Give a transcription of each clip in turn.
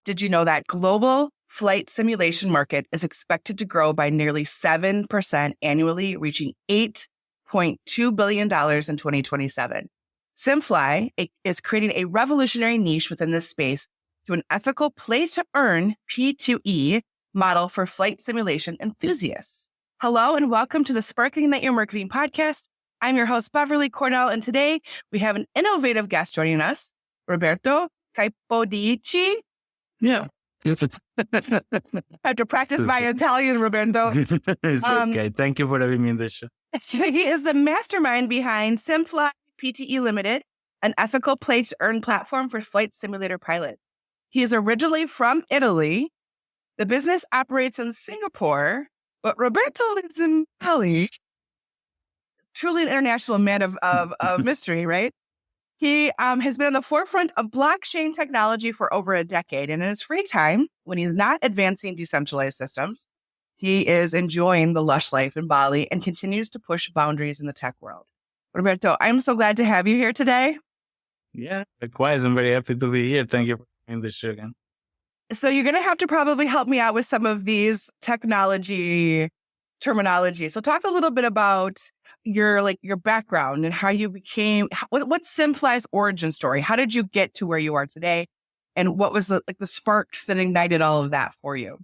Did you know that global flight simulation market is expected to grow by nearly 7% annually, reaching $8.2 billion in 2027? SimFly is creating a revolutionary niche within this space to an ethical play-to-earn P2E model for flight simulation enthusiasts. Hello and welcome to the Sparking That Your Marketing podcast. I'm your host, Beverly Cornell, and today we have an innovative guest joining us, Roberto Capodieci. Yeah. I have to practice my Italian, Roberto. It's okay. Thank you for having me in this show. He is the mastermind behind SimFly PTE Limited, an ethical play-to-earn platform for flight simulator pilots. He is originally from Italy. The business operates in Singapore, but Roberto lives in Bali. Truly an international man of mystery, right? He has been on the forefront of blockchain technology for over a decade, and in his free time, when he's not advancing decentralized systems, he is enjoying the lush life in Bali and continues to push boundaries in the tech world. Roberto, I'm so glad to have you here today. Yeah, likewise. I'm very happy to be here. Thank you for being this show again. So you're going to have to probably help me out with some of these technology terminology. So talk a little bit about your background and how you became, what's SimFly's origin story? How did you get to where you are today? And what was the sparks that ignited all of that for you?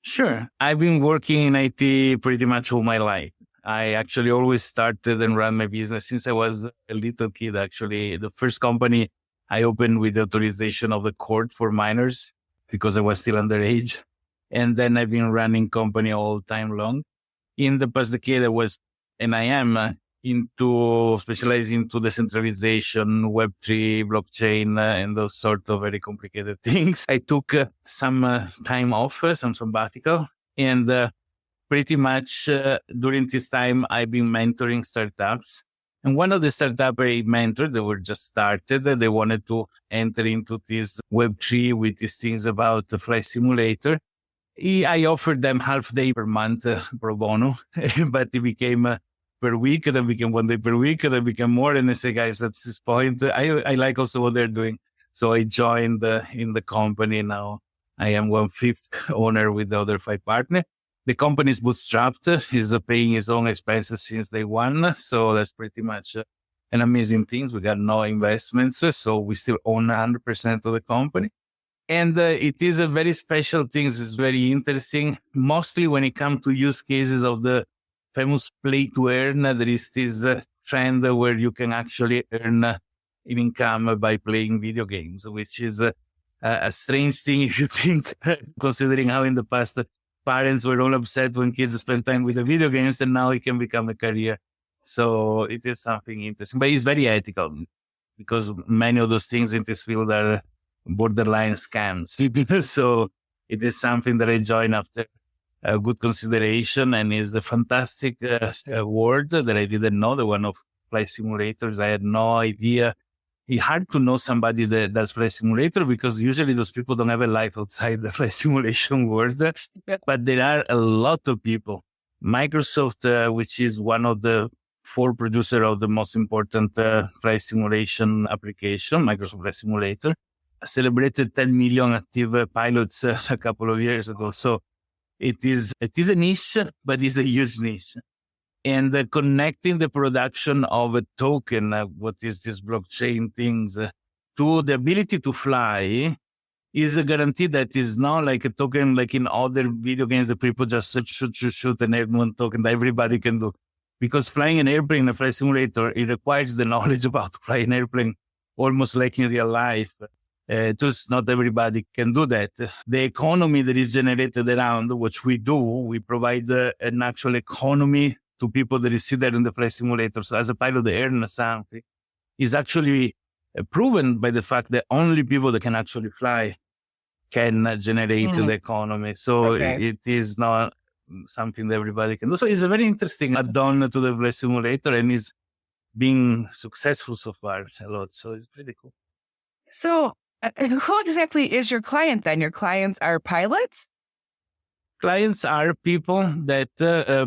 Sure. I've been working in IT pretty much all my life. I actually always started and ran my business since I was a little kid. Actually, the first company I opened with the authorization of the court for minors because I was still underage. And then I've been running company all time long. In the past decade, I am into specializing into decentralization, Web3, blockchain, and those sort of very complicated things. I took some time off, some sabbatical, and pretty much during this time, I've been mentoring startups. And one of the startups I mentored, they were just started. They wanted to enter into this Web3 with these things about the flight simulator. I offered them half day per month pro bono, but it became per week, and then became 1 day per week, and then became more. And I say, guys, at this point, I like also what they're doing. So I joined in the company. Now I am 1/5 owner with the other 5 partners. The company is bootstrapped. He's paying his own expenses since day one. So that's pretty much an amazing thing. We got no investments. So we still own 100% of the company. And it is a very special thing. It's very interesting, mostly when it comes to use cases of the famous play to earn. There is this trend where you can actually earn an income by playing video games, which is a strange thing if you think, considering how in the past parents were all upset when kids spend time with the video games, and now it can become a career. So it is something interesting, but it's very ethical because many of those things in this field are borderline scams. So it is something that I joined after a good consideration, and is a fantastic word that I didn't know, the one of flight simulators. I had no idea. It's hard to know somebody that does flight simulator because usually those people don't have a life outside the flight simulation world. But there are a lot of people. Microsoft, which is one of the 4 producers of the most important flight simulation application, Microsoft Flight Simulator, celebrated 10 million active pilots a couple of years ago. So it is a niche, but it's a huge niche. And connecting the production of a token, what is this blockchain things, to the ability to fly is a guarantee that is not like a token like in other video games that people just shoot an airborne token that everybody can do. Because flying an airplane in a flight simulator, it requires the knowledge about flying an airplane almost like in real life. Just not everybody can do that. The economy that is generated around which we do, we provide an actual economy to people that is sit there in the flight simulator. So as a pilot, they earn something. Is actually proven by the fact that only people that can actually fly can generate the economy. So it is not something that everybody can do. So it's a very interesting add-on to the flight simulator, and is being successful so far a lot. So it's pretty cool. So who exactly is your client then? Your clients are pilots? Clients are people that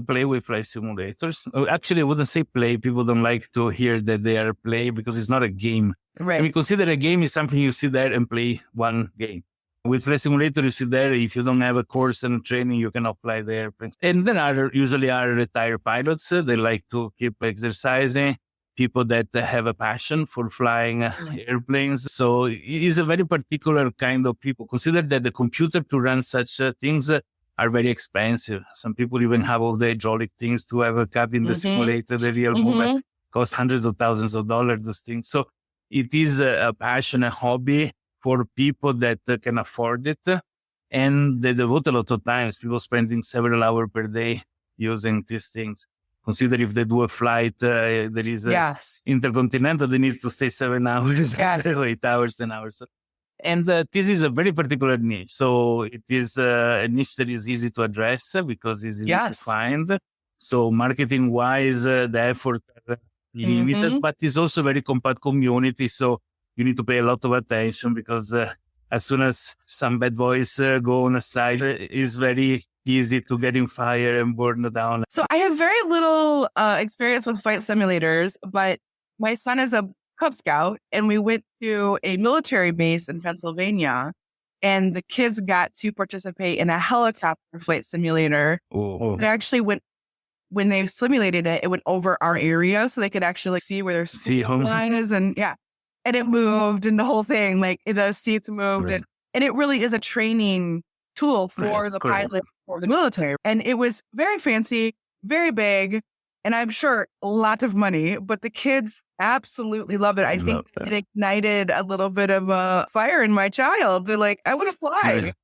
play with flight simulators. Actually, I wouldn't say play. People don't like to hear that they are play because it's not a game. Right. I mean, consider a game is something you sit there and play one game. With Flight Simulator, you see there, if you don't have a course and training, you cannot fly the airplanes. And then usually are retired pilots. They like to keep exercising. People that have a passion for flying airplanes. So it is a very particular kind of people. Consider that the computer to run such things are very expensive. Some people even have all the hydraulic things to have a cabin, the simulator, the real movement, cost hundreds of thousands of dollars, those things. So it is a passion, a hobby for people that can afford it. And they devote a lot of time. People spending several hours per day using these things. Consider if they do a flight, there is a intercontinental, they need to stay 7 hours, 8 hours, 10 hours. And this is a very particular niche. So it is a niche that is easy to address because it's easy to find. So marketing wise, the effort are limited, but it's also very compact community. So you need to pay a lot of attention because as soon as some bad boys go on a side, it's very easy to get in fire and burn down. So I have very little experience with flight simulators, but my son is a Cub Scout and we went to a military base in Pennsylvania and the kids got to participate in a helicopter flight simulator. It actually went, when they simulated it, it went over our area so they could actually see where their line is and and it moved and the whole thing, like the seats moved and it really is a training tool for the pilot for the military. And it was very fancy, very big, and I'm sure lots of money, but the kids absolutely love it. I think it ignited a little bit of a fire in my child. They're like, I want to fly.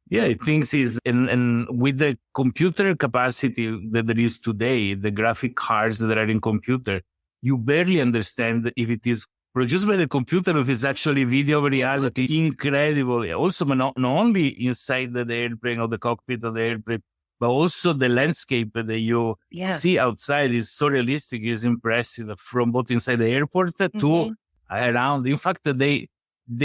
Yeah, I think is, and with the computer capacity that there is today, the graphic cards that are in computer, you barely understand if it is produced by the computer, if it's actually video reality. Incredible. Also, not only inside the airplane or the cockpit of the airplane, but also the landscape that you see outside is so realistic, is impressive from both inside the airport to around. In fact, they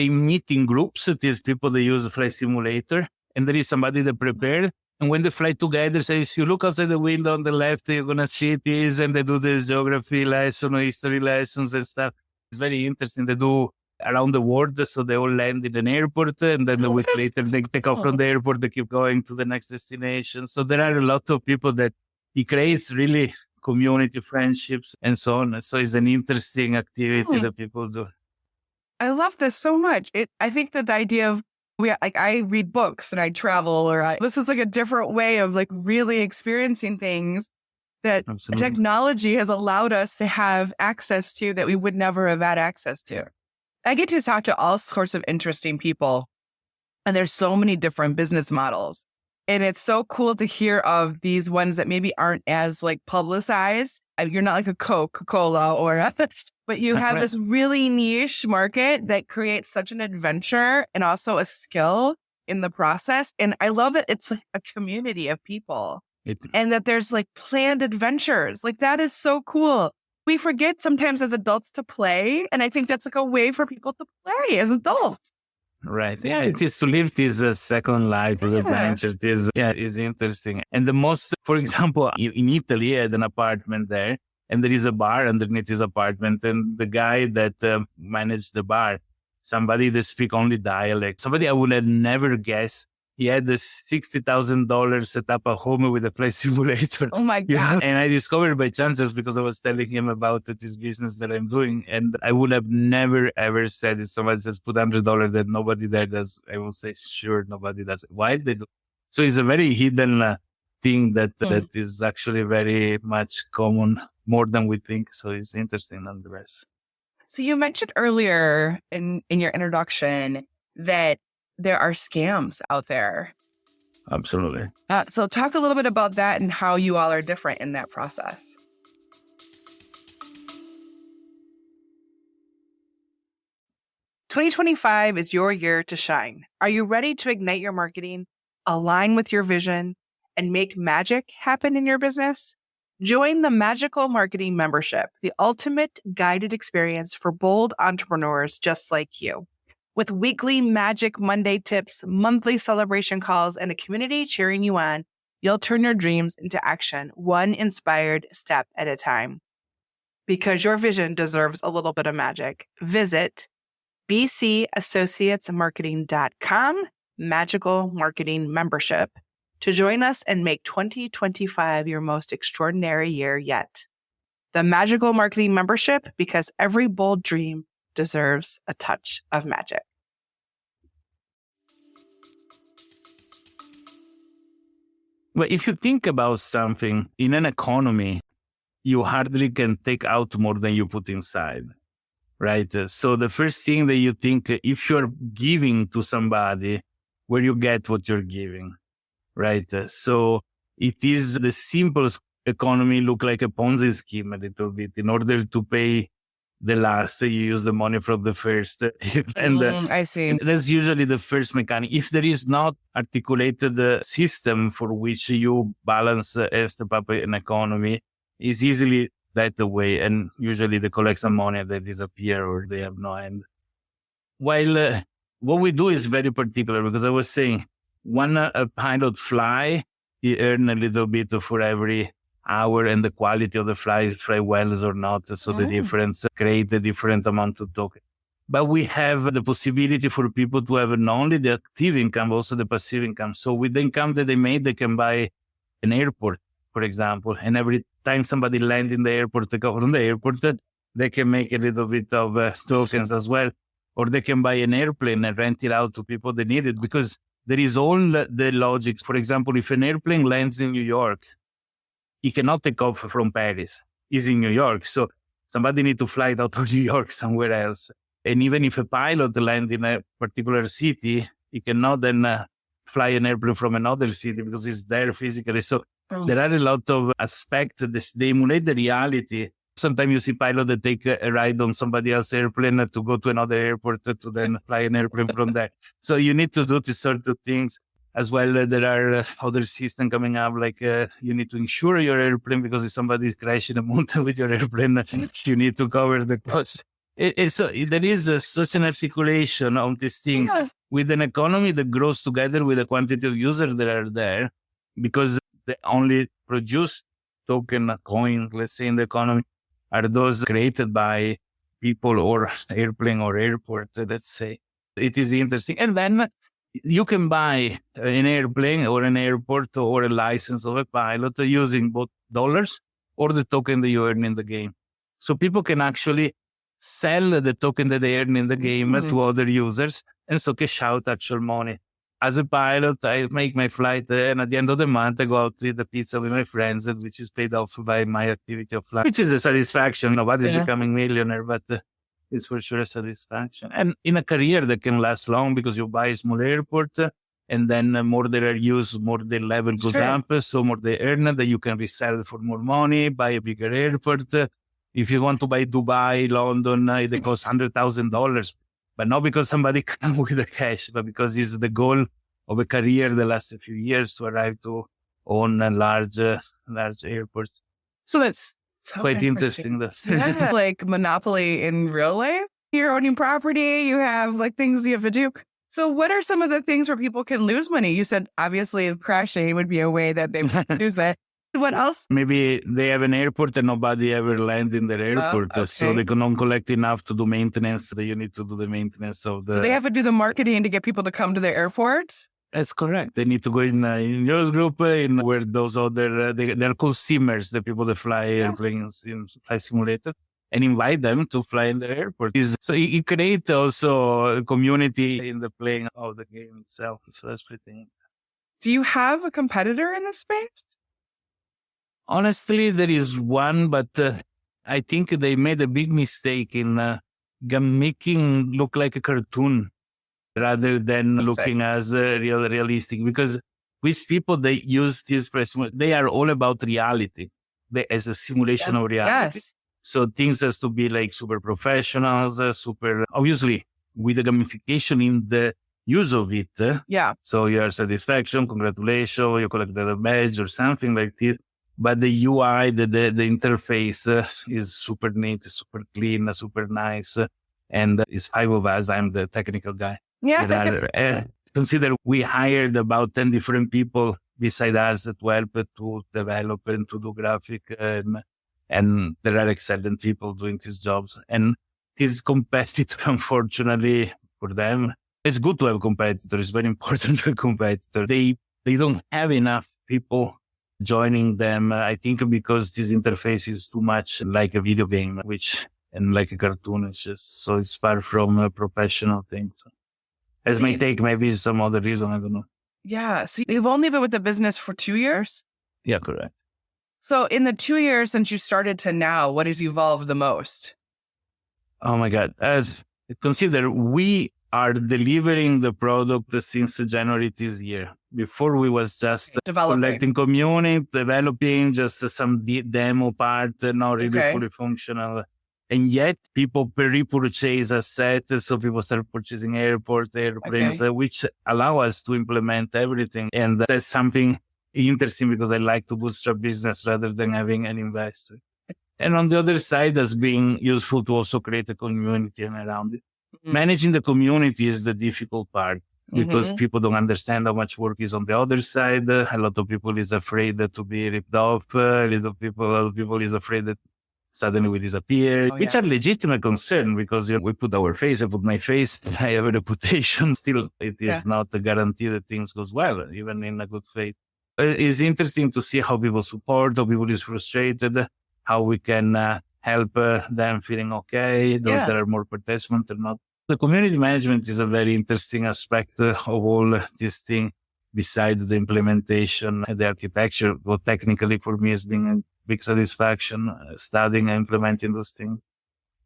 meet in groups. These people, they use a flight simulator, and there is somebody that prepared. And when they fly together, says, you look outside the window on the left, you're going to see this, and they do this geography lesson or history lessons and stuff. It's very interesting. They do around the world, so they all land in an airport, and then a week later they take off from the airport, they keep going to the next destination. So there are a lot of people that it creates really community friendships and so on. So it's an interesting activity that people do. I love this so much. I think that the idea of I read books and I travel, this is like a different way of like really experiencing things that technology has allowed us to have access to that we would never have had access to. I get to talk to all sorts of interesting people, and there's so many different business models. And it's so cool to hear of these ones that maybe aren't as like publicized. You're not like a Coca-Cola but you have this really niche market that creates such an adventure and also a skill in the process. And I love that it's a community of people and that there's like planned adventures. Like that is so cool. We forget sometimes as adults to play. And I think that's like a way for people to play as adults. Right. Yeah, it is to live this second life of adventure. It is interesting. And the most, for example, in Italy, I had an apartment there. And there is a bar underneath his apartment. And the guy that managed the bar, somebody that speak only dialect, somebody I would have never guessed. He had this $60,000 set up at home with a flight simulator. Oh my God. And I discovered by chance just because I was telling him about this business that I'm doing. And I would have never, ever said if somebody says put $100 that nobody there does. I will say, sure, nobody does. Why they do? So it's a very hidden thing that is actually very much common, more than we think. So it's interesting nonetheless. So you mentioned earlier in your introduction that there are scams out there. Absolutely. So talk a little bit about that and how you all are different in that process. "2025 is your year to shine. Are you ready to ignite your marketing, align with your vision, and make magic happen in your business? Join the Magical Marketing Membership, the ultimate guided experience for bold entrepreneurs just like you. With weekly Magic Monday tips, monthly celebration calls, and a community cheering you on, you'll turn your dreams into action, one inspired step at a time. Because your vision deserves a little bit of magic. Visit bcassociatesmarketing.com Magical Marketing Membership to join us and make 2025 your most extraordinary year yet. The Magical Marketing Membership, because every bold dream deserves a touch of magic. But if you think about something in an economy, you hardly can take out more than you put inside, right? So the first thing that you think, if you're giving to somebody, where you get what you're giving, right? So it is the simplest economy look like a Ponzi scheme a little bit. In order to pay the last, you use the money from the first. And I see. that's usually the first mechanic. If there is not articulated system for which you balance step up an economy, it's easily that way. And usually they collect some money that disappear or they have no end. While what we do is very particular, because I was saying, when a pilot fly, he earn a little bit for every hour, and the quality of the fly well or not. So the difference create a different amount of token. But we have the possibility for people to have not only the active income, also the passive income. So with the income that they made, they can buy an airport, for example. And every time somebody lands in the airport, they go from the airport, they can make a little bit of tokens as well. Or they can buy an airplane and rent it out to people that need it, because there is all the logic. For example, if an airplane lands in New York, he cannot take off from Paris. He's in New York. So somebody need to fly it out of New York somewhere else. And even if a pilot lands in a particular city, he cannot then fly an airplane from another city because he's there physically. So there are a lot of aspects that they emulate the reality. Sometimes you see pilots that take a ride on somebody else's airplane to go to another airport to then fly an airplane from there. So you need to do these sort of things. As well, there are other systems coming up, like you need to insure your airplane, because if somebody is crashing a mountain with your airplane, you need to cover the cost. So there is such an articulation of these things with an economy that grows together with the quantity of users that are there, because they only produce token, coin, let's say, in the economy, are those created by people or airplane or airport, let's say. It is interesting. And then you can buy an airplane or an airport or a license of a pilot using both dollars or the token that you earn in the game. So people can actually sell the token that they earn in the game to other users, and so cash out actual money. As a pilot, I make my flight, and at the end of the month, I go out to eat the pizza with my friends, which is paid off by my activity of flight, which is a satisfaction. Nobody's becoming millionaire, but it's for sure a satisfaction. And in a career that can last long, because you buy a small airport, and then more they are used, more the level goes up, so more they earn, that you can resell for more money, buy a bigger airport. If you want to buy Dubai, London, it costs $100,000. But not because somebody comes with the cash, but because it's the goal of a career the last few years to arrive to own a large airport. So that's quite interesting. Yeah, like Monopoly in real life. You're owning property, you have like things you have to do. So what are some of the things where people can lose money? You said obviously crashing would be a way that they would lose it. What else? Maybe they have an airport and nobody ever lands in their airport. So they cannot collect enough to do maintenance. So you need to do the maintenance of the... So they have to do the marketing to get people to come to their airport? That's correct. They need to go in your group, in where those other... they're called simmers, the people that fly airplanes in Flight Simulator, and invite them to fly in the airport. So it creates also a community in the playing of the game itself. So that's pretty neat. Do you have a competitor in this space? Honestly, there is one, but I think they made a big mistake in making look like a cartoon rather than looking as realistic. Because with people, they use this expression, they are all about reality, as a simulation of reality. Yes. So things has to be like super professionals, obviously with the gamification in the use of it. So your satisfaction, congratulations, you collected a badge or something like this. But the UI, the interface is super neat, super clean, super nice. And it's 5 of us. I'm the technical guy. Consider we hired about 10 different people beside us to help to develop and to do graphic. And there are excellent people doing these jobs. And it is competitive, unfortunately, for them. It's good to have competitors. It's very important to have competitors. They don't have enough people joining them. I think because this interface is too much like a video game, and like a cartoon, it's far from a professional thing. So, as my take, maybe some other reason, I don't know. Yeah. So you've only been with the business for 2 years? Yeah, correct. So in the 2 years since you started to now, what has evolved the most? Oh my God. Consider we are delivering the product since January this year. Before we was just collecting community, developing just some demo part, not really fully functional. And yet people repurchase assets. So people start purchasing airplanes, which allow us to implement everything. And that's something interesting because I like to bootstrap business rather than having an investor. And on the other side, has been useful to also create a community around it. Mm-hmm. Managing the community is the difficult part because people don't understand how much work is on the other side. A lot of people is afraid to be ripped off. A lot of people is afraid that suddenly we disappear, which are legitimate concern because we put our face, I put my face, I have a reputation. Still, it is not a guarantee that things goes well, even in a good faith. It's interesting to see how people support, how people is frustrated, how we can help them feeling okay, those that are more participant or not. The community management is a very interesting aspect of all this thing, besides the implementation and the architecture. What technically for me has been a big satisfaction, studying and implementing those things.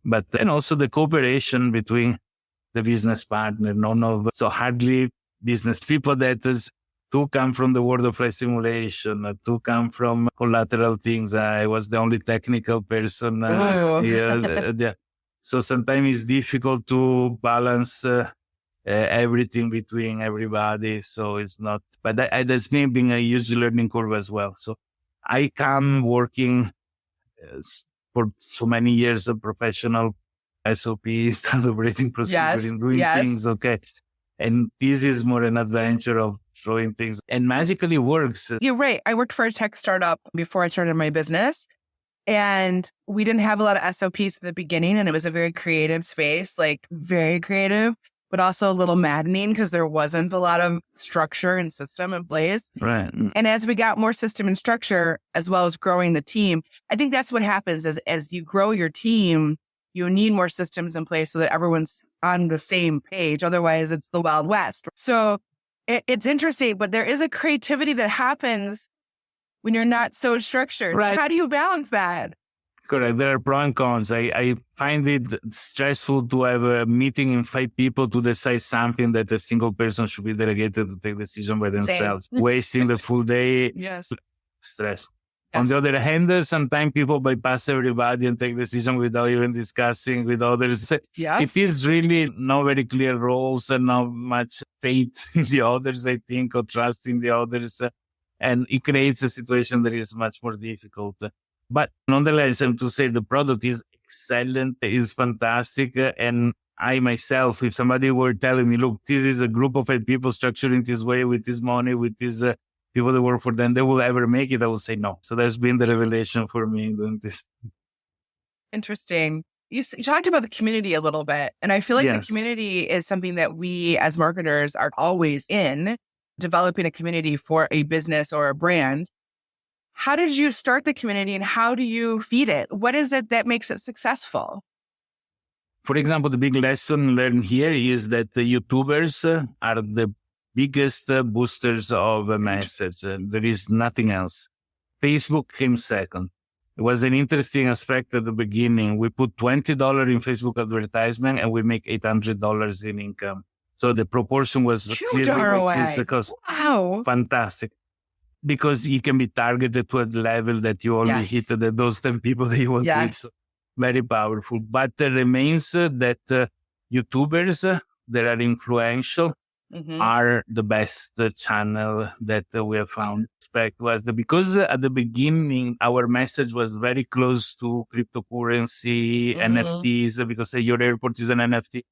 But and also the cooperation between the business partner, so hardly business people that is to come from the world of flight simulation, to come from collateral things. I was the only technical person. So sometimes it's difficult to balance everything between everybody. So it's not, but that's me being a huge learning curve as well. So I come working for so many years of professional SOP, standard operating procedure, in doing things. Okay. And this is more an adventure of throwing things and magically works. You're right. I worked for a tech startup before I started my business. And we didn't have a lot of SOPs at the beginning. And it was a very creative space, like very creative, but also a little maddening because there wasn't a lot of structure and system in place. Right. And as we got more system and structure, as well as growing the team, I think that's what happens as you grow your team, you need more systems in place so that everyone's on the same page. Otherwise, it's the Wild West. So it's interesting, but there is a creativity that happens when you're not so structured. Right. How do you balance that? Correct. There are pros and cons. I find it stressful to have a meeting in 5 people to decide something that a single person should be delegated to take decision by themselves, wasting the full day. Yes. Stress. Yes. On the other hand, sometimes people bypass everybody and take decision without even discussing with others. Yes. It is really not very clear roles and not much faith in the others, I think, or trust in the others. And it creates a situation that is much more difficult. But nonetheless, I'm to say the product is excellent, is fantastic. And I myself, if somebody were telling me, look, this is a group of 5 people structured in this way with this money, with these people that work for them, they will ever make it, I will say no. So that's been the revelation for me doing this. Interesting. You talked about the community a little bit. And I feel like the community is something that we as marketers are always in, developing a community for a business or a brand. How did you start the community and how do you feed it? What is it that makes it successful? For example, the big lesson learned here is that the YouTubers are the biggest boosters of a message. There is nothing else. Facebook came second. It was an interesting aspect at the beginning. We put $20 in Facebook advertisement and we make $800 in income. So the proportion was huge ROI. Wow. Fantastic. Because it can be targeted to a level that you only hit those 10 people that you want to hit. So very powerful. But it remains that YouTubers that are influential are the best channel that we have found. Because at the beginning, our message was very close to cryptocurrency, NFTs, because your airport is an NFT.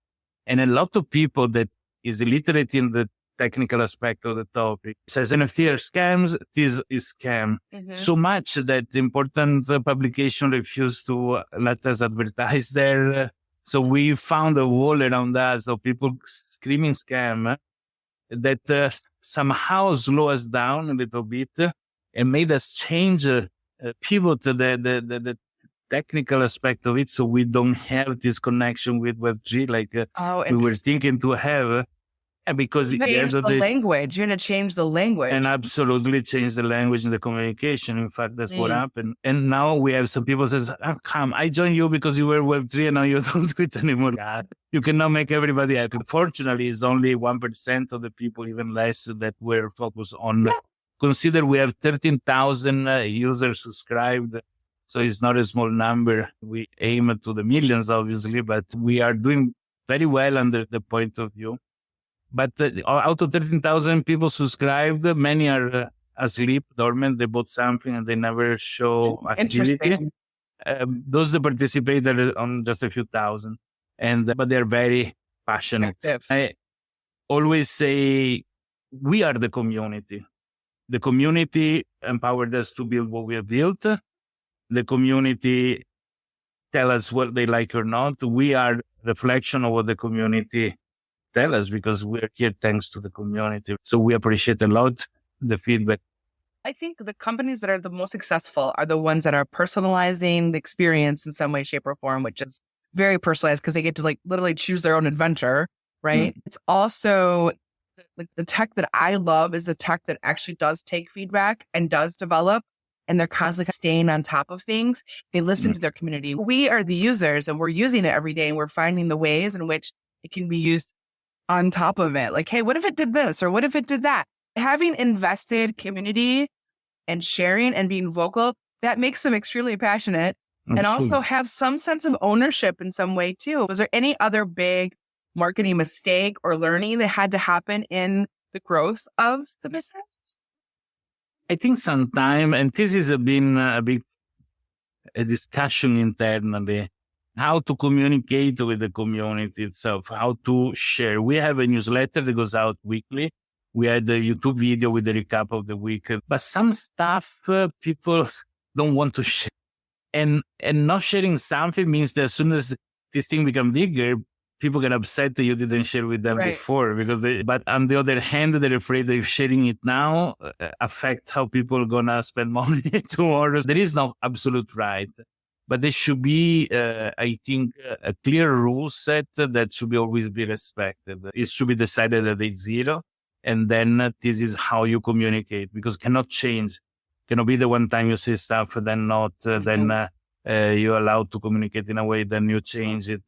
And a lot of people that is illiterate in the technical aspect of the topic says NFT are scams, this is scam. So much that important publication refused to let us advertise there. So we found a wall around us of people screaming scam that somehow slow us down a little bit and made us change, pivot the technical aspect of it, so we don't have this connection with Web3 like we were thinking to have. Because you change the language. You're going to change the language. And absolutely change the language and the communication. In fact, that's what happened. And now we have some people says, come, I joined you because you were Web3 and now you don't do it anymore. God, you cannot make everybody happy. Fortunately, it's only 1% of the people, even less, that were focused on. Consider we have 13,000 users subscribed. So it's not a small number. We aim to the millions, obviously, but we are doing very well under the point of view. But out of 13,000 people subscribed, many are asleep, dormant. They bought something and they never show activity. Those that participated on just a few thousand, but they're very passionate. I always say we are the community. The community empowered us to build what we have built. The community tell us what they like or not. We are a reflection of what the community tell us, because we're here thanks to the community. So we appreciate a lot the feedback. I think the companies that are the most successful are the ones that are personalizing the experience in some way, shape, or form, which is very personalized because they get to like literally choose their own adventure, right? It's also like the tech that I love is the tech that actually does take feedback and does develop, and they're constantly staying on top of things. They listen to their community. We are the users and we're using it every day, and we're finding the ways in which it can be used on top of it. Like, hey, what if it did this? Or what if it did that? Having invested community and sharing and being vocal, that makes them extremely passionate and also have some sense of ownership in some way too. Was there any other big marketing mistake or learning that had to happen in the growth of the business? I think sometime, and this has been a big discussion internally, how to communicate with the community itself, how to share. We have a newsletter that goes out weekly. We had a YouTube video with the recap of the week, but some stuff people don't want to share. And not sharing something means that as soon as this thing becomes bigger, people get upset that you didn't share with them before. But on the other hand, they're afraid that sharing it now affect how people are going to spend money tomorrow. There is no absolute right. But there should be, I think, a clear rule set that should always be respected. It should be decided at day zero. And then this is how you communicate, because it cannot change. It cannot be the one time you say stuff, then not, then you're allowed to communicate in a way, then you change it.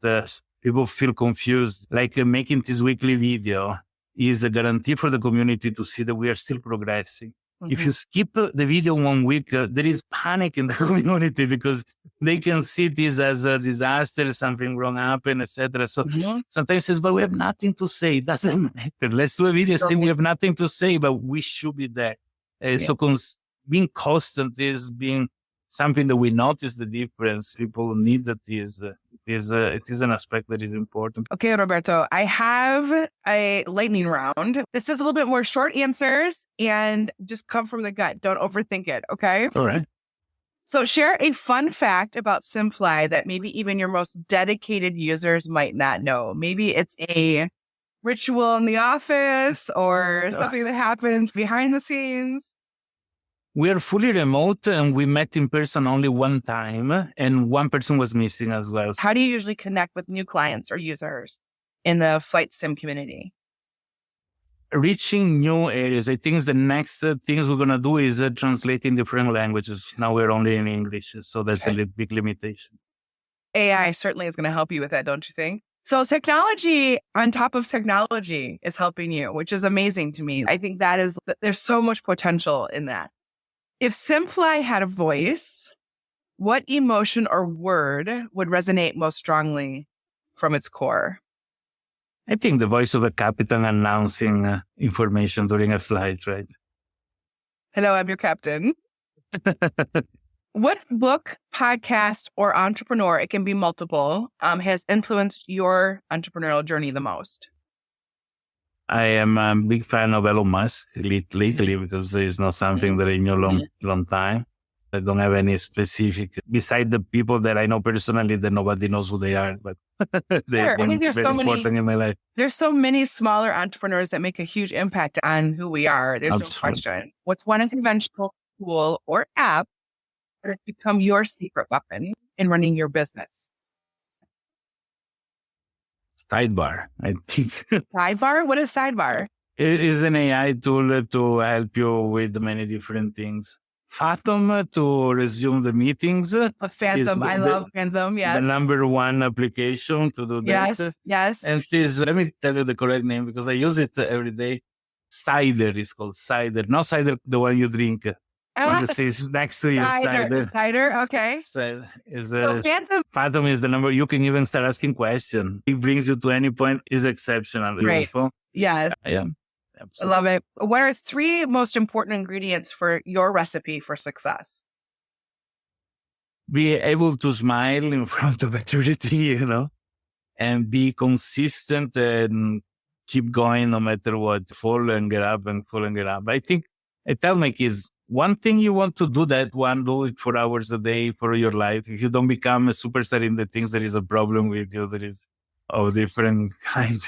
People feel confused. Like making this weekly video is a guarantee for the community to see that we are still progressing. If you skip the video 1 week, there is panic in the community because they can see this as a disaster, something wrong happened, etc. So sometimes says, but we have nothing to say. It doesn't matter. Let's do a video saying we have nothing to say, but we should be there. So being constant is being something that we notice the difference. People need that it is an aspect that is important. Okay, Roberto, I have a lightning round. This is a little bit more short answers and just come from the gut. Don't overthink it, okay? All right. So share a fun fact about SimFly that maybe even your most dedicated users might not know. Maybe it's a ritual in the office or something that happens behind the scenes. We are fully remote and we met in person only one time and one person was missing as well. How do you usually connect with new clients or users in the flight sim community? Reaching new areas. I think the next things we're going to do is translating different languages. Now we're only in English, so there's a big limitation. AI certainly is going to help you with that, don't you think? So technology on top of technology is helping you, which is amazing to me. I think there's so much potential in that. If SimFly had a voice, what emotion or word would resonate most strongly from its core? I think the voice of a captain announcing information during a flight, right? Hello, I'm your captain. What book, podcast, or entrepreneur, it can be multiple, has influenced your entrepreneurial journey the most? I am a big fan of Elon Musk lately because it's not something that I knew long time. I don't have any specific, beside the people that I know personally that nobody knows who they are, but they're Sure. I think there's very so many important in my life. There's so many smaller entrepreneurs that make a huge impact on who we are. There's no Absolutely. question. What's one unconventional tool or app that has become your secret weapon in running your business? Sidebar, I think. Sidebar? What is Sidebar? It is an AI tool to help you with many different things. Phantom to resume the meetings. A Phantom. I love Phantom. The Yes. number one application to do that. Yes. Yes. And it is, let me tell you the correct name because I use it every day. Cider is called cider. Not cider, the one you drink. One that stays next to you. Cider. Okay. So Phantom. Phantom is the number. You can even start asking questions. It brings you to any point. Is exceptional. Great. Beautiful. Yes. Yeah. I Absolutely. love it. What are 3 most important ingredients for your recipe for success? Be able to smile in front of everything, and be consistent and keep going no matter what. Fall and get up and fall and get up. I think I tell my kids, one thing you want to do that one, do it 4 hours a day for your life. If you don't become a superstar in the things, there is a problem with you. There is of different kind.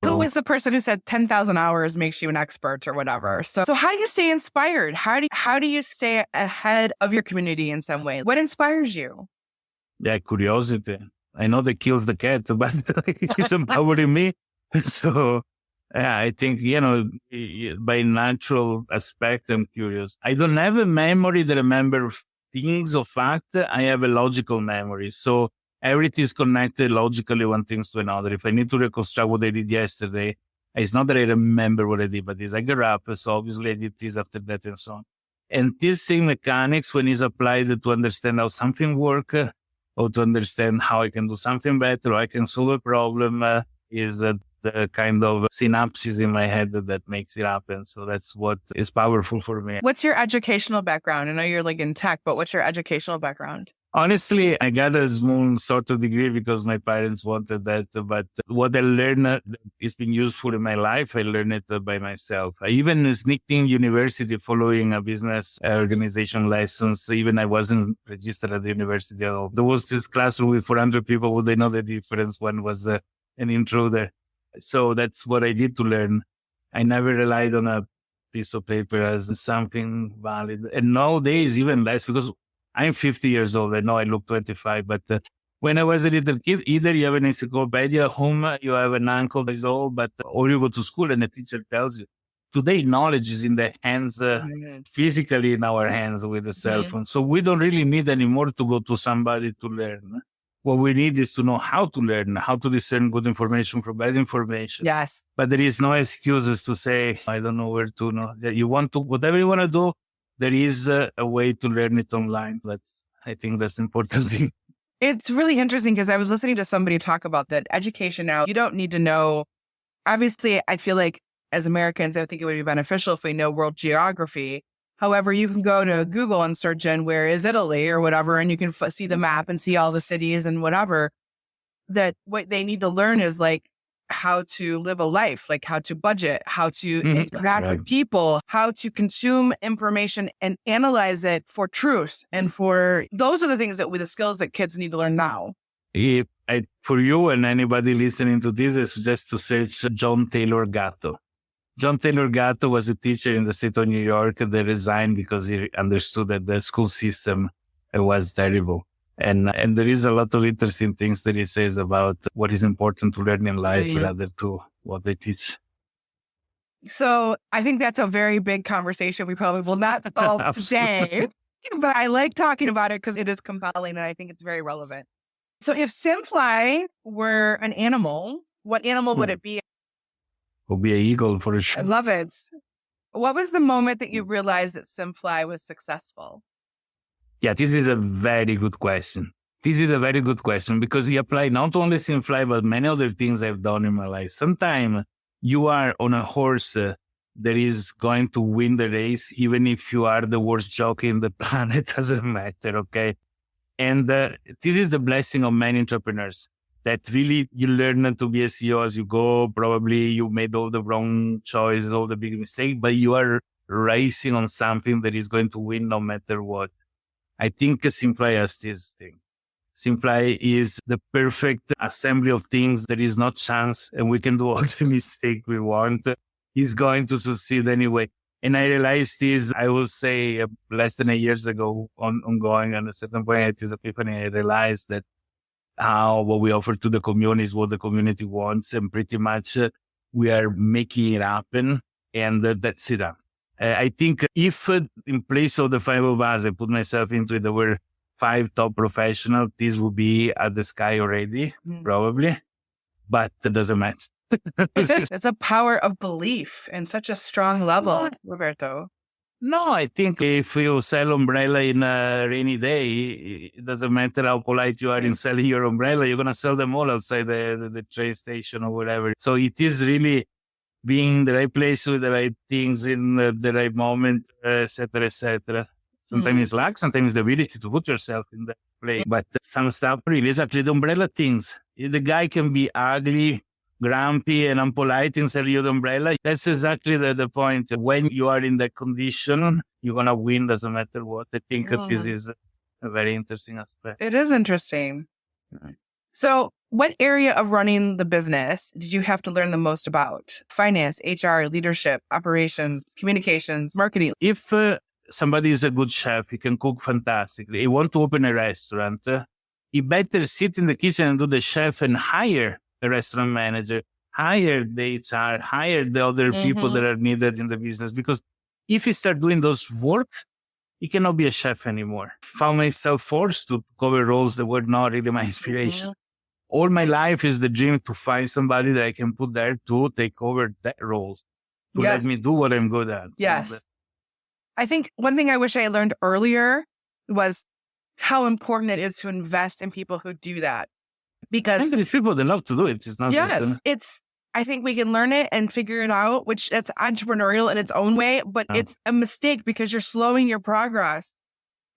Who was the person who said 10,000 hours makes you an expert or whatever? So how do you stay inspired? How do you stay ahead of your community in some way? What inspires you? Yeah, curiosity. I know that kills the cat, but it's empowering me. So yeah, I think, by natural aspect, I'm curious. I don't have a memory that remember things or fact. I have a logical memory. So everything is connected logically one thing to another. If I need to reconstruct what I did yesterday, it's not that I remember what I did, but it's I get up. So obviously I did this after that and so on. And this same mechanics, when it's applied to understand how something works, or to understand how I can do something better, or I can solve a problem, is the kind of synapses in my head that makes it happen. So that's what is powerful for me. What's your educational background? I know you're like in tech, but what's your educational background? Honestly, I got a small sort of degree because my parents wanted that. But what I learned is been useful in my life. I learned it by myself. I even sneaked in university following a business organization lessons. Even I wasn't registered at the university at all. There was this classroom with 400 people. Would they know the difference? One was an intruder. So that's what I did to learn. I never relied on a piece of paper as something valid. And nowadays, even less, because I'm 50 years old. I know I look 25, but when I was a little kid, either you have an encyclopedia at home, you have an uncle that is old, or you go to school and the teacher tells you. Today, knowledge is in the hands, physically in our hands with the cell phone. So we don't really need anymore to go to somebody to learn. What we need is to know how to learn, how to discern good information from bad information. Yes. But there is no excuses to say, I don't know where to know. You want to, whatever you want to do, there is a way to learn it online. I think that's the important thing. It's really interesting because I was listening to somebody talk about that education now. You don't need to know. Obviously, I feel like as Americans, I think it would be beneficial if we know world geography. However, you can go to Google and search in where is Italy or whatever, and you can see the map and see all the cities and whatever. That what they need to learn is like how to live a life, like how to budget, how to interact with people, how to consume information and analyze it for truth. And those are the things the skills that kids need to learn now. For you and anybody listening to this, I suggest to search John Taylor Gatto. John Taylor Gatto was a teacher in the state of New York that resigned because he understood that the school system was terrible. And there is a lot of interesting things that he says about what is important to learn in life rather to what they teach. So I think that's a very big conversation. We probably will not solve today, but I like talking about it because it is compelling and I think it's very relevant. So if SimFly were an animal, what animal would it be? It would be an eagle for sure. I love it. What was the moment that you realized that SimFly was successful? Yeah, this is a very good question. This is a very good question because you apply not only SimFly, but many other things I've done in my life. Sometimes you are on a horse that is going to win the race, even if you are the worst jockey in the planet, doesn't matter, okay? And this is the blessing of many entrepreneurs, that really you learn to be a CEO as you go. Probably you made all the wrong choices, all the big mistakes, but you are racing on something that is going to win no matter what. I think SimFly has this thing. SimFly is the perfect assembly of things. There is no chance, and we can do all the mistake we want. He's going to succeed anyway. And I realized this, I will say, less than a years ago, ongoing. At a certain point, at this epiphany, I realized that what we offer to the community is what the community wants, and pretty much we are making it happen, and that's it. I think if in place of the 5 of us, I put myself into it, there were 5 top professionals, this would be at the sky already, probably, but it doesn't matter. It's a power of belief and such a strong level, Roberto. No, I think if you sell umbrella in a rainy day, it doesn't matter how polite you are in selling your umbrella, you're going to sell them all outside the train station or whatever. So it is really being in the right place with the right things in the right moment, etc., etc. Sometimes it's luck, sometimes it's the ability to put yourself in that place. But some stuff really is actually the umbrella things. The guy can be ugly, grumpy, and unpolite and sell you the umbrella. That's exactly the point. When you are in that condition, you're going to win, doesn't matter what. I think this is a very interesting aspect. It is interesting. Right. So what area of running the business did you have to learn the most about? Finance, HR, leadership, operations, communications, marketing? If somebody is a good chef, he can cook fantastically, he wants to open a restaurant, he better sit in the kitchen and do the chef and hire a restaurant manager, hire the HR, hire the other people that are needed in the business. Because if he start doing those work, he cannot be a chef anymore. Found myself forced to cover roles that were not really my inspiration. All my life is the dream to find somebody that I can put there to take over that roles, to let me do what I'm good at. Yes. I think one thing I wish I learned earlier was how important it is to invest in people who do that. Because there's people that love to do it. It's not I think we can learn it and figure it out, which that's entrepreneurial in its own way, but it's a mistake because you're slowing your progress.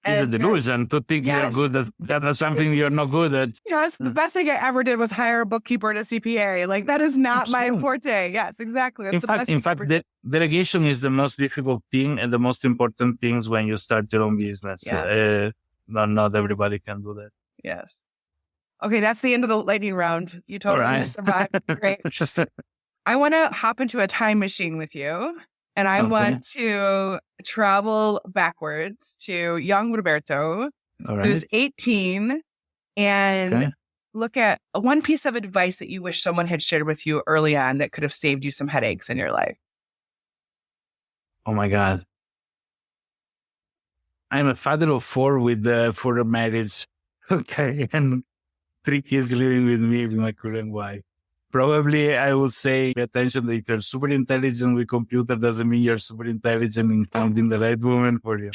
It's a delusion to think you're good at that's something you're not good at. Yes, the best thing I ever did was hire a bookkeeper and a CPA. Like, that is not my forte. Yes, exactly. That's in fact, delegation is the most difficult thing and the most important things when you start your own business. Yes. Not everybody can do that. Yes. Okay, that's the end of the lightning round. You totally survived. Great. I want to hop into a time machine with you. And I want to travel backwards to young Roberto, who's 18, and look at one piece of advice that you wish someone had shared with you early on that could have saved you some headaches in your life. Oh my God. I'm a father of 4 with 4 marriage. Okay. And 3 kids living with me with my current wife. Probably I would say pay attention that if you're super intelligent with computer doesn't mean you're super intelligent in finding the right woman for you.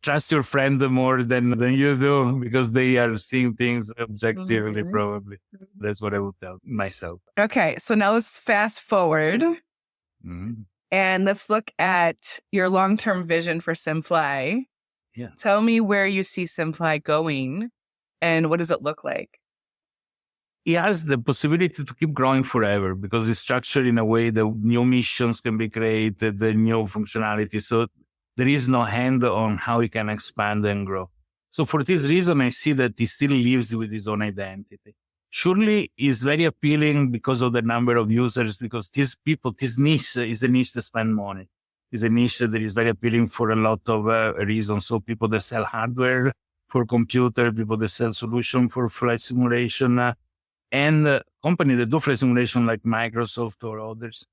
Trust your friend more than you do because they are seeing things objectively, probably. That's what I would tell myself. Okay, so now let's fast forward and let's look at your long-term vision for SimFly. Yeah. Tell me where you see SimFly going and what does it look like? It has the possibility to keep growing forever because it's structured in a way that new missions can be created, the new functionality. So there is no hand on how it can expand and grow. So for this reason, I see that he still lives with his own identity. Surely it's very appealing because of the number of users, because these people, this niche is a niche that spend money. It's a niche that is very appealing for a lot of reasons. So people that sell hardware for computer, people that sell solution for flight simulation, and companies that do flight simulation like Microsoft or others,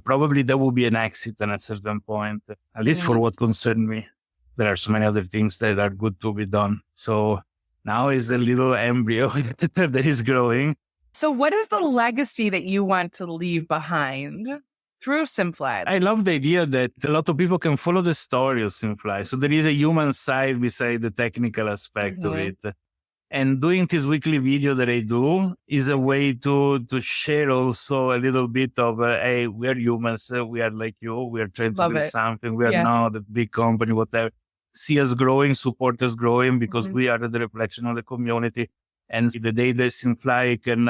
probably there will be an exit at a certain point, at least for what concerned me. There are so many other things that are good to be done. So now is a little embryo that is growing. So what is the legacy that you want to leave behind through SimFly? I love the idea that a lot of people can follow the story of SimFly. So there is a human side beside the technical aspect of it. And doing this weekly video that I do is a way to share also a little bit of, hey, we are humans. We are like you. We are trying to do something. We are not a big company, whatever. See us growing, support us growing because we are the reflection of the community. And the day that SimFly can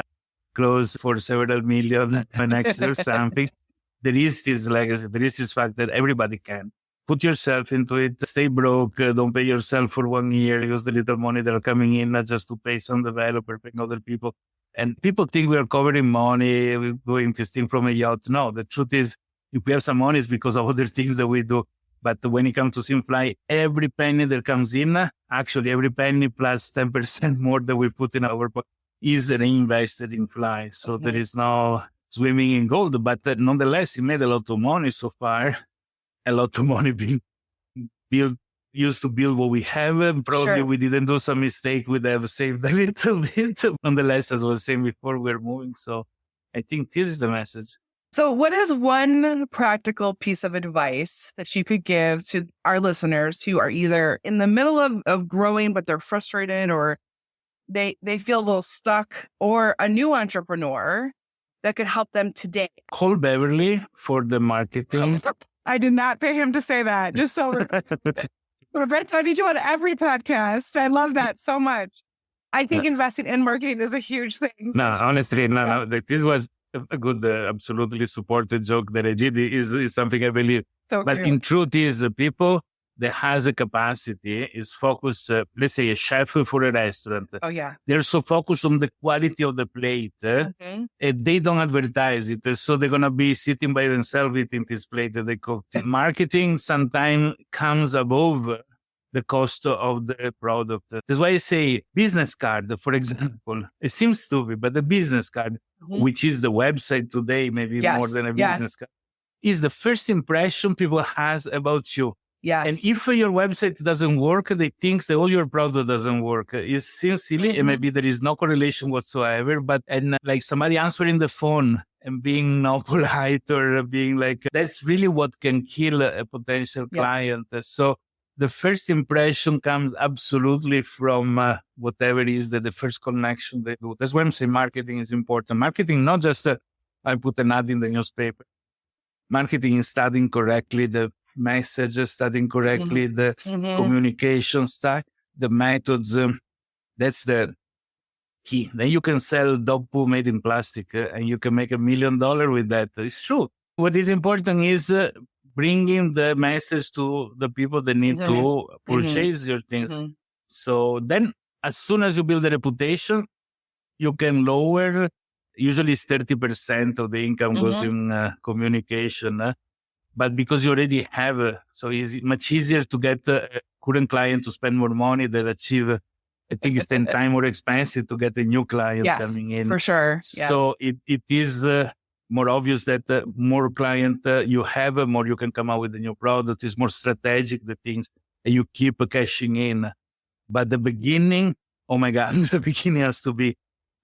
close for several million next year or something, there is this legacy. There is this fact that everybody can. put yourself into it, stay broke, don't pay yourself for 1 year, use the little money that are coming in, not just to pay some developer, paying other people. And people think we are covering money, we're doing this thing from a yacht. No, the truth is, if we have some money, it's because of other things that we do. But when it comes to SimFly, every penny that comes in, actually every penny plus 10% more that we put in our pocket is reinvested in Fly. So there is no swimming in gold, but nonetheless, it made a lot of money so far. A lot of money being used to build what we have. And probably we didn't do some mistake. We'd have saved a little bit. Nonetheless, as I was saying before, we're moving. So I think this is the message. So what is one practical piece of advice that you could give to our listeners who are either in the middle of growing, but they're frustrated, or they feel a little stuck, or a new entrepreneur that could help them today? Call Beverly for the marketing. I did not pay him to say that. Just so Roberto, I need you on every podcast. I love that so much. I think investing in marketing is a huge thing. No, honestly, no. This was a good, absolutely supported joke that I did. Is something I believe. So but cute. in truth, is people that has a capacity is focused. Let's say a chef for a restaurant. Oh yeah, they're so focused on the quality of the plate, and they don't advertise it. So they're gonna be sitting by themselves eating this plate that they cooked. Marketing sometimes comes above the cost of the product. That's why I say business card, for example. It seems stupid, but the business card, which is the website today, maybe more than a business card, is the first impression people has about you. Yes. And if your website doesn't work, they think that all your product doesn't work. It seems silly, and maybe there is no correlation whatsoever. But like somebody answering the phone and being not polite or being like, that's really what can kill a potential client. So the first impression comes absolutely from whatever it is that the first connection they do. That's why I'm saying marketing is important. Marketing, not just I put an ad in the newspaper. Marketing is studying correctly the messages, studying correctly the communication style, the methods. That's the key. Then you can sell dog poo made in plastic and you can make $1 million with that. It's true. What is important is bringing the message to the people that need to purchase your things. So then as soon as you build a reputation, you can lower, usually it's 30% of the income goes in communication. But because you already have, so it's much easier to get a current client to spend more money than achieve, I think it's 10 times more expensive to get a new client coming in. For sure. So it is more obvious that more client you have, more you can come out with a new product. It's more strategic, the things, and you keep cashing in. But the beginning, oh my God, the beginning has to be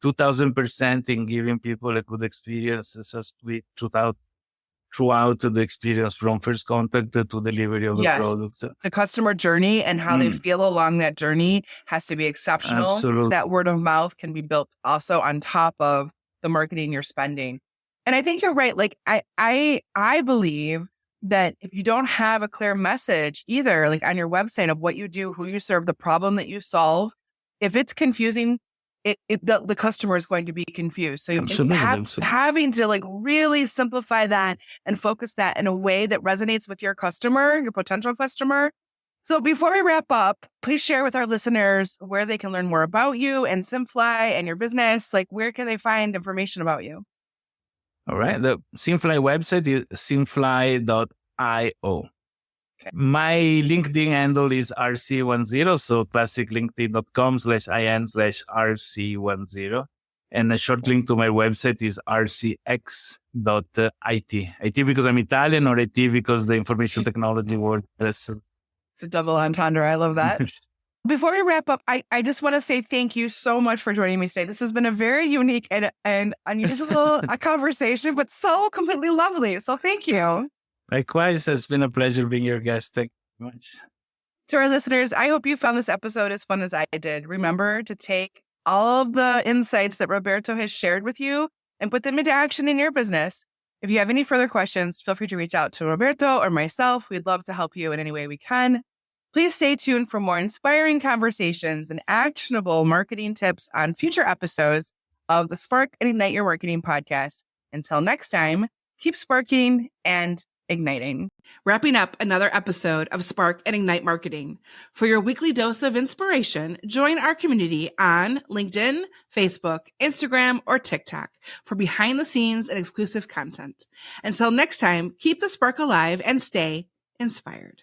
2000% in giving people a good experience. Just throughout the experience from first contact to delivery of the product. The customer journey and how they feel along that journey has to be exceptional. Absolutely. That word of mouth can be built also on top of the marketing you're spending. And I think you're right. Like I believe that if you don't have a clear message either, like on your website of what you do, who you serve, the problem that you solve, if it's confusing, the customer is going to be confused. So having to like really simplify that and focus that in a way that resonates with your customer, your potential customer. So before we wrap up, please share with our listeners where they can learn more about you and SimFly and your business. Like, where can they find information about you? All right. The SimFly website is simfly.io. Okay. My LinkedIn handle is RC10, so classiclinkedin.com/IN/RC10. And a short link to my website is rcx.it. IT because I'm Italian, or IT because the information technology word. It's a double entendre. I love that. Before we wrap up, I just want to say thank you so much for joining me today. This has been a very unique and unusual conversation, but so completely lovely. So thank you. Likewise, it's been a pleasure being your guest. Thank you very much. To our listeners, I hope you found this episode as fun as I did. Remember to take all of the insights that Roberto has shared with you and put them into action in your business. If you have any further questions, feel free to reach out to Roberto or myself. We'd love to help you in any way we can. Please stay tuned for more inspiring conversations and actionable marketing tips on future episodes of the Spark and Ignite Your Marketing podcast. Until next time, keep sparking and igniting. Wrapping up another episode of Spark and Ignite Marketing. For your weekly dose of inspiration, join our community on LinkedIn, Facebook, Instagram, or TikTok for behind the scenes and exclusive content. Until next time, keep the spark alive and stay inspired.